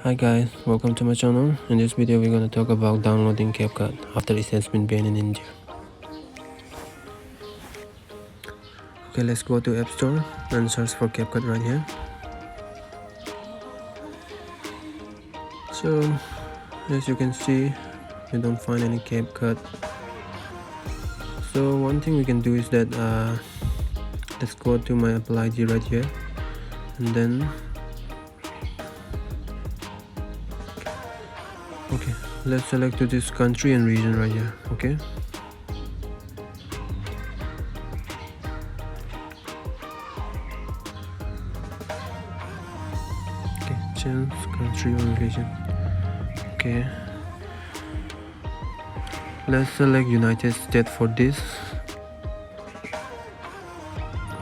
Hi guys, welcome to my channel. In this video we're going to talk about downloading Capcut after it has been banned in India. Okay, let's go to App Store and search for Capcut right here. So as you can see, we don't find any Capcut. So one thing we can do is that let's go to my Apple ID right here, and then okay, let's select to this country and region right here. Okay, change country or region. Okay, let's select United States for this.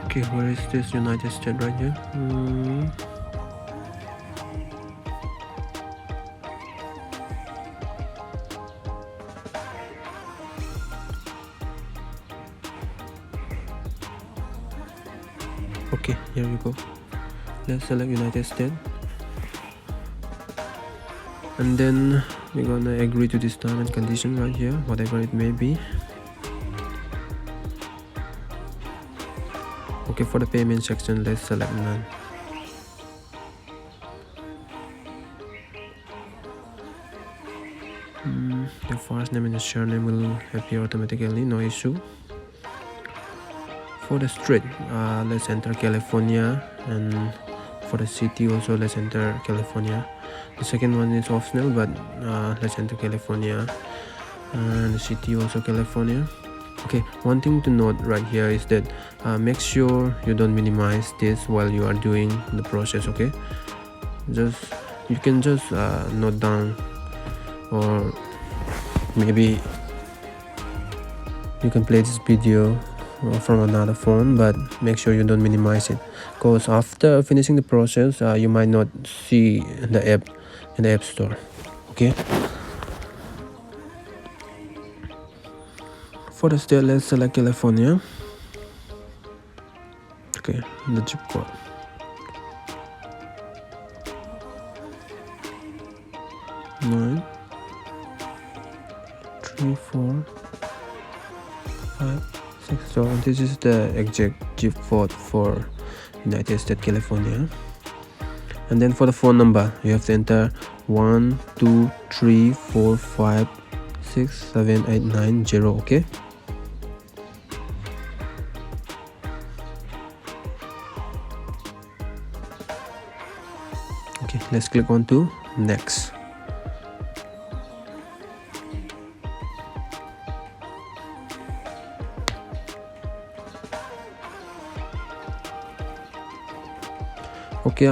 Okay, where is this United States right here? Okay, here we go. Let's select United States, and then we're gonna agree to this term and condition right here, whatever it may be. Okay, for the payment section, let's select none. The first name and the surname will appear automatically, no issue. For the street, let's enter California, and for the city also let's enter California. The second one is optional, but let's enter California, and the city also California. Okay, one thing to note right here is that make sure you don't minimize this while you are doing the process. Okay, you can just note down, or maybe you can play this video from another phone, but make sure you don't minimize it, because after finishing the process you might not see the app in the App Store. Okay, for the state, let's select California. Okay, the zip code. Nine 3 4 5 6. So this is the exact zip code for United States, California. And then for the phone number, you have to enter 1 2 3 4 5 6 7 8 9 0. Okay, let's click on to next. Okay,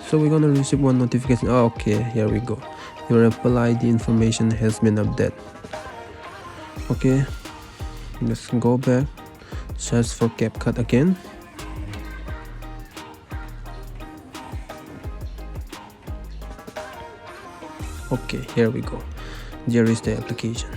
so we're gonna receive one notification. Okay, here we go. Your Apple ID information has been updated. Okay, let's go back, search for Capcut again. Okay, here we go. There is the application.